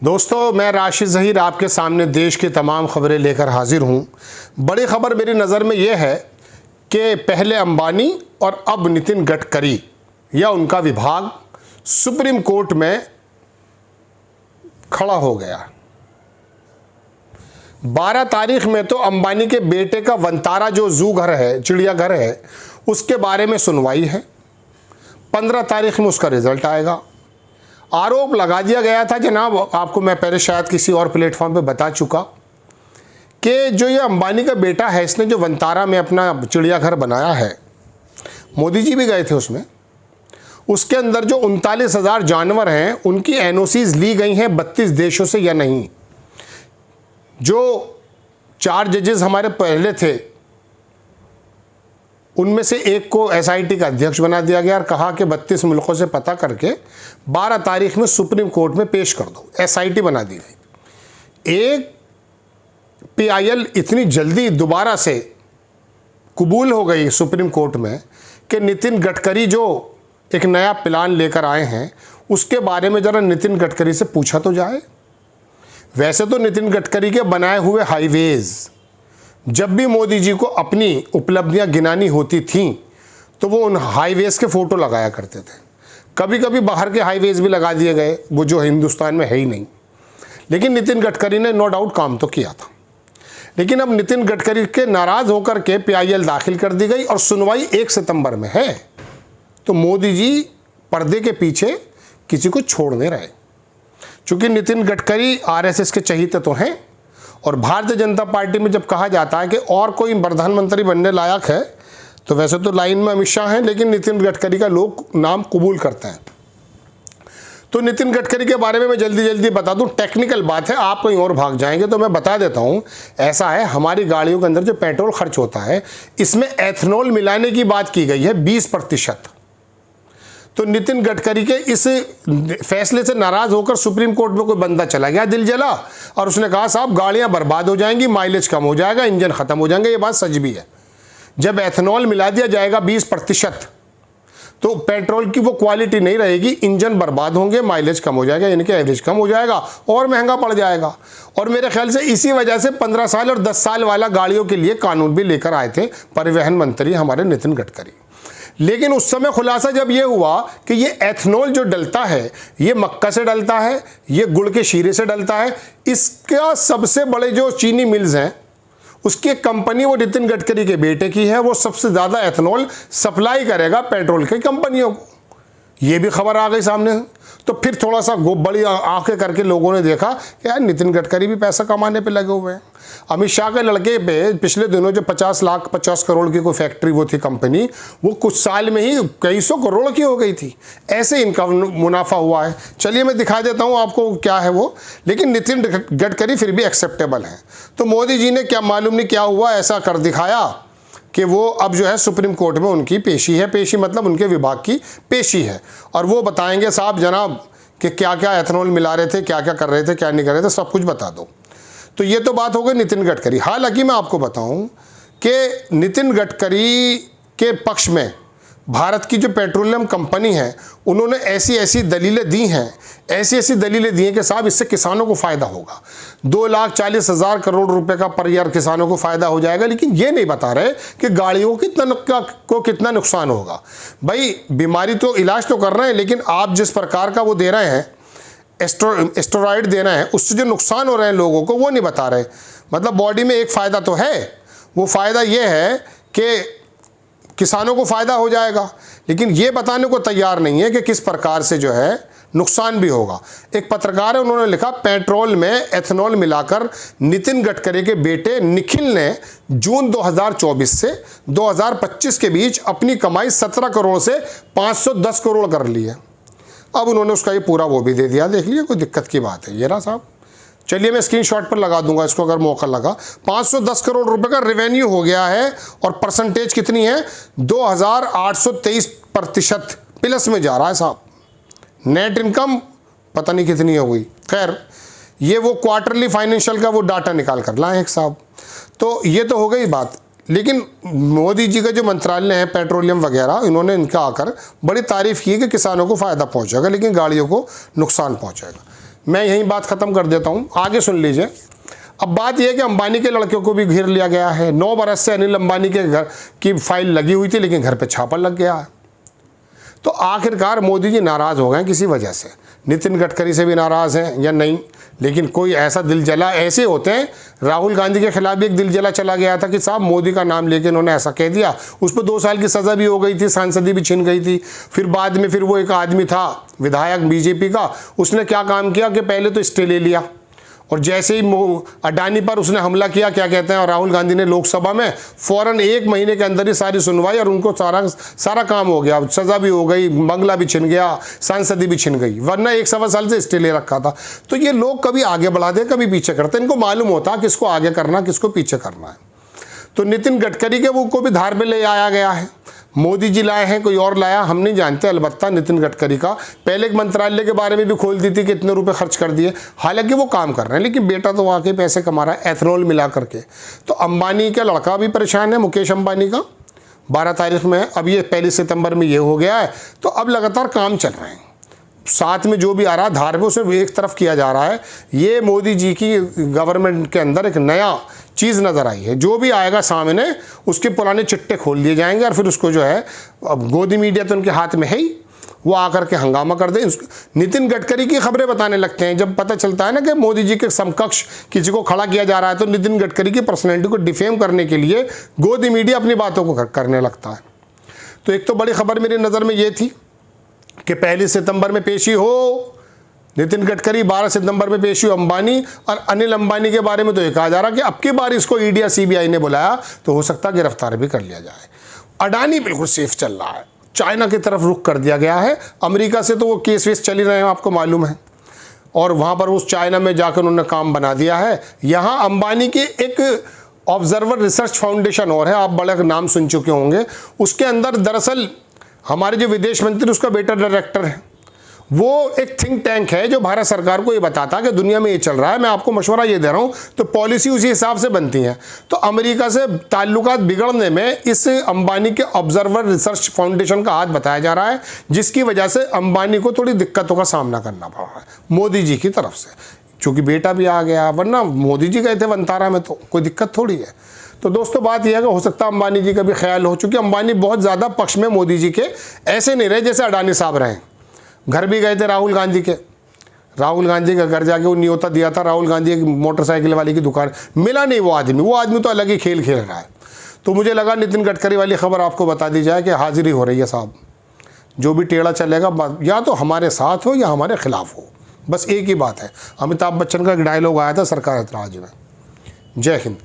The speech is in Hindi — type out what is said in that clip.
दोस्तों, मैं राशिद ज़हीर आपके सामने देश की तमाम खबरें लेकर हाजिर हूँ। बड़ी खबर मेरी नज़र में यह है कि पहले अंबानी और अब नितिन गडकरी या उनका विभाग सुप्रीम कोर्ट में खड़ा हो गया। 12 तारीख में तो अंबानी के बेटे का वंतारा जो जू घर है, चिड़ियाघर है, उसके बारे में सुनवाई है। 15 तारीख में उसका रिजल्ट आएगा। आरोप लगा दिया गया था जनाब, आपको मैं पहले शायद किसी और प्लेटफॉर्म पे बता चुका कि जो ये अंबानी का बेटा है, इसने जो वंतारा में अपना चिड़ियाघर बनाया है, मोदी जी भी गए थे उसमें। उसके अंदर जो 39,000 जानवर हैं, उनकी एनओसीज ली गई हैं 32 देशों से या नहीं। जो 4 जजेस हमारे पहले थे, उनमें से एक को एसआईटी का अध्यक्ष बना दिया गया और कहा कि 32 मुल्कों से पता करके 12 तारीख में सुप्रीम कोर्ट में पेश कर दो। एसआईटी बना दी गई। एक पीआईएल इतनी जल्दी दोबारा से कबूल हो गई सुप्रीम कोर्ट में कि नितिन गडकरी जो एक नया प्लान लेकर आए हैं, उसके बारे में ज़रा नितिन गडकरी से पूछा तो जाए। वैसे तो नितिन गडकरी के बनाए हुए हाईवेज़, जब भी मोदी जी को अपनी उपलब्धियां गिनानी होती थीं तो वो उन हाईवेज़ के फ़ोटो लगाया करते थे। कभी कभी बाहर के हाईवेज़ भी लगा दिए गए, वो जो हिंदुस्तान में है ही नहीं। लेकिन नितिन गडकरी ने नो डाउट काम तो किया था। लेकिन अब नितिन गडकरी के नाराज़ होकर के पीआईएल दाखिल कर दी गई और सुनवाई 1 सितंबर में है। तो मोदी जी पर्दे के पीछे किसी को छोड़ नहीं रहे। चूँकि नितिन गडकरी आरएसएस के चहीते तो हैं, और भारतीय जनता पार्टी में जब कहा जाता है कि और कोई प्रधानमंत्री बनने लायक है, तो वैसे तो लाइन में अमित शाह हैं, लेकिन नितिन गडकरी का लोग नाम कबूल करते हैं। तो नितिन गडकरी के बारे में मैं जल्दी बता दूं। टेक्निकल बात है, आप कहीं और भाग जाएंगे तो मैं बता देता हूं। ऐसा है, हमारी गाड़ियों के अंदर जो पेट्रोल खर्च होता है, इसमें एथनॉल मिलाने की बात की गई है 20%। तो नितिन गडकरी के इस फैसले से नाराज होकर सुप्रीम कोर्ट में कोई बंदा चला गया, दिल जला, और उसने कहा साहब गाड़ियां बर्बाद हो जाएंगी, माइलेज कम हो जाएगा, इंजन खत्म हो जाएंगे। ये बात सच भी है। जब एथनॉल मिला दिया जाएगा 20%, तो पेट्रोल की वो क्वालिटी नहीं रहेगी, इंजन बर्बाद होंगे, माइलेज कम हो जाएगा, यानी कि एवरेज कम हो जाएगा और महंगा पड़ जाएगा। और मेरे ख्याल से इसी वजह से 15 साल और 10 साल वाला गाड़ियों के लिए कानून भी लेकर आए थे परिवहन मंत्री हमारे नितिन गडकरी। लेकिन उस समय खुलासा जब ये हुआ कि ये एथनॉल जो डलता है, ये मक्का से डलता है, ये गुड़ के शीरे से डलता है। इसका सबसे बड़े जो चीनी मिल्स हैं, उसकी एक कंपनी वो नितिन गडकरी के बेटे की है, वो सबसे ज़्यादा एथनॉल सप्लाई करेगा पेट्रोल की कंपनियों को। ये भी खबर आ गई सामने। तो फिर थोड़ा सा बड़ी आंखें करके लोगों ने देखा कि यार नितिन गडकरी भी पैसा कमाने पे लगे हुए हैं। अमित शाह के लड़के पे पिछले दिनों जो 50 करोड़ की कोई फैक्ट्री वो थी कंपनी, वो कुछ साल में ही कई सौ करोड़ की हो गई थी। ऐसे इनका मुनाफा हुआ है। चलिए मैं दिखा देता हूँ आपको क्या है वो। लेकिन नितिन गडकरी फिर भी एक्सेप्टेबल है। तो मोदी जी ने क्या मालूम नहीं क्या हुआ, ऐसा कर दिखाया कि वो अब जो है सुप्रीम कोर्ट में उनकी पेशी है। पेशी मतलब उनके विभाग की पेशी है, और वो बताएंगे साहब जनाब कि क्या क्या एथनॉल मिला रहे थे, क्या क्या कर रहे थे, क्या नहीं कर रहे थे, सब कुछ बता दो। तो ये तो बात हो गई नितिन गडकरी। हालांकि मैं आपको बताऊं कि नितिन गडकरी के पक्ष में भारत की जो पेट्रोलियम कंपनी है, उन्होंने ऐसी दलीलें दी हैं, ऐसी दलीलें दी हैं कि साहब इससे किसानों को फ़ायदा होगा। 2,40,000 करोड़ रुपए का पर ईयर किसानों को फ़ायदा हो जाएगा। लेकिन ये नहीं बता रहे कि गाड़ियों को कितना नुकसान होगा। भाई बीमारी तो इलाज तो कर रहे हैं, लेकिन आप जिस प्रकार का वो दे रहे हैं, एस्टेरॉयड देना है, उससे जो नुकसान हो रहे हैं लोगों को, वो नहीं बता रहे। मतलब बॉडी में एक फ़ायदा तो है, वो फ़ायदा ये है कि किसानों को फ़ायदा हो जाएगा, लेकिन ये बताने को तैयार नहीं है कि किस प्रकार से जो है नुकसान भी होगा। एक पत्रकार है, उन्होंने लिखा पेट्रोल में एथनॉल मिलाकर नितिन गडकरी के बेटे निखिल ने जून 2024 से 2025 के बीच अपनी कमाई 17 करोड़ से 510 करोड़ कर ली है। अब उन्होंने उसका ये पूरा वो भी दे दिया। देख लीजिए, कोई दिक्कत की बात है ये रहा साहब। चलिए मैं स्क्रीनशॉट पर लगा दूंगा इसको अगर मौका लगा। 510 करोड़ रुपए का रेवेन्यू हो गया है, और परसेंटेज कितनी है, 2823% प्लस में जा रहा है साहब। नेट इनकम पता नहीं कितनी हो गई। खैर, ये वो क्वार्टरली फाइनेंशियल का वो डाटा निकाल कर लाए एक साहब। तो ये तो हो गई बात। लेकिन मोदी जी का जो मंत्रालय है पेट्रोलियम वगैरह, इन्होंने इनका आकर बड़ी तारीफ की कि किसानों को फ़ायदा पहुंचेगा, लेकिन गाड़ियों को नुकसान पहुंचेगा। मैं यहीं बात ख़त्म कर देता हूँ, आगे सुन लीजिए। अब बात यह है कि अंबानी के लड़कियों को भी घेर लिया गया है। 9 बरस से अनिल अंबानी के घर की फाइल लगी हुई थी, लेकिन घर पे छापा लग गया है। तो आखिरकार मोदी जी नाराज़ हो गए किसी वजह से। नितिन गडकरी से भी नाराज़ हैं या नहीं, लेकिन कोई ऐसा दिल जला ऐसे होते हैं। राहुल गांधी के खिलाफ भी एक दिल जला चला गया था कि साहब मोदी का नाम लेके उन्होंने ऐसा कह दिया, उस पर 2 साल की सज़ा भी हो गई थी, सांसदी भी छिन गई थी। फिर बाद में फिर वो एक आदमी था विधायक बीजेपी का, उसने क्या काम किया कि पहले तो स्टे ले लिया, और जैसे ही अडानी पर उसने हमला किया, क्या कहते हैं, और राहुल गांधी ने लोकसभा में फ़ौरन 1 महीने के अंदर ही सारी सुनवाई और उनको सारा काम हो गया, सज़ा भी हो गई, बंगला भी छिन गया, सांसदी भी छिन गई, वरना 1 साल से स्टे ले रखा था। तो ये लोग कभी आगे बढ़ाते कभी पीछे करते, इनको मालूम होता किसको आगे करना किसको पीछे करना है। तो नितिन गडकरी के वो को भी धार पे ले आया गया है। मोदी जी लाए हैं, कोई और लाया हम नहीं जानते। अलबत्ता नितिन गडकरी का पहले एक मंत्रालय के बारे में भी खोल दी थी कि इतने रुपए खर्च कर दिए, हालांकि वो काम कर रहे हैं, लेकिन बेटा तो वाकई पैसे कमा रहा है एथेनॉल मिला करके। तो अंबानी का लड़का भी परेशान है, मुकेश अंबानी का 12 तारीख में है, अब ये 1 सितंबर में ये हो गया है। तो अब लगातार काम चल रहे हैं, साथ में जो भी आ रहा है धार पे उसे एक तरफ किया जा रहा है। ये मोदी जी की गवर्नमेंट के अंदर एक नया चीज़ नज़र आई है। जो भी आएगा सामने उसके पुराने चिट्टे खोल दिए जाएंगे और फिर उसको जो है, अब गोदी मीडिया तो उनके हाथ में है ही, वो आकर के हंगामा कर दे। नितिन गडकरी की खबरें बताने लगते हैं जब पता चलता है ना कि मोदी जी के समकक्ष किसी को खड़ा किया जा रहा है, तो नितिन गडकरी की पर्सनैलिटी को डिफेम करने के लिए गोदी मीडिया अपनी बातों को करने लगता है। तो एक तो बड़ी खबर मेरी नज़र में ये थी कि 1 सितंबर में पेशी हो नितिन गडकरी, 12 सितंबर में पेशी हो अंबानी। और अनिल अंबानी के बारे में तो ये कहा जा रहा कि अब की बार इसको ईडी या सीबीआई ने बुलाया तो हो सकता है गिरफ्तार भी कर लिया जाए। अडानी बिल्कुल सेफ चल रहा है, चाइना की तरफ रुख कर दिया गया है। अमेरिका से तो वो केस वेस चल ही रहे हैं, आपको मालूम है, और वहाँ पर उस चाइना में जाकर उन्होंने काम बना दिया है। यहाँ अंबानी के एक ऑब्जर्वर रिसर्च फाउंडेशन और है, आप बड़ा नाम सुन चुके होंगे, उसके अंदर दरअसल हमारे जो विदेश मंत्री उसका बेटा डायरेक्टर है। वो एक थिंक टैंक है जो भारत सरकार को ये बताता है कि दुनिया में ये चल रहा है, मैं आपको मशवरा ये दे रहा हूँ, तो पॉलिसी उसी हिसाब से बनती है। तो अमेरिका से ताल्लुकात बिगड़ने में इस अंबानी के ऑब्जर्वर रिसर्च फाउंडेशन का हाथ बताया जा रहा है, जिसकी वजह से अंबानी को थोड़ी दिक्कतों का सामना करना पड़ रहा है मोदी जी की तरफ से, क्योंकि बेटा भी आ गया, वरना मोदी जी गए थे वंतारा में तो कोई दिक्कत थोड़ी है। तो दोस्तों बात यह है कि हो सकता है अंबानी जी का भी ख्याल हो, चूँकि अंबानी बहुत ज़्यादा पक्ष में मोदी जी के ऐसे नहीं रहे जैसे अडानी साहब रहे। घर भी गए थे राहुल गांधी के, राहुल गांधी का घर जाके वो न्योता दिया था, राहुल गांधी एक मोटरसाइकिल वाले की दुकान, मिला नहीं वो आदमी तो अलग ही खेल खेल रहा है। तो मुझे लगा नितिन गडकरी वाली खबर आपको बता दी जाए कि हाजिरी हो रही है साहब, जो भी टेढ़ा चलेगा या तो हमारे साथ हो या हमारे खिलाफ हो, बस एक ही बात है। अमिताभ बच्चन का एक डायलॉग आया था सरकार ऐतराज में। जय हिंद।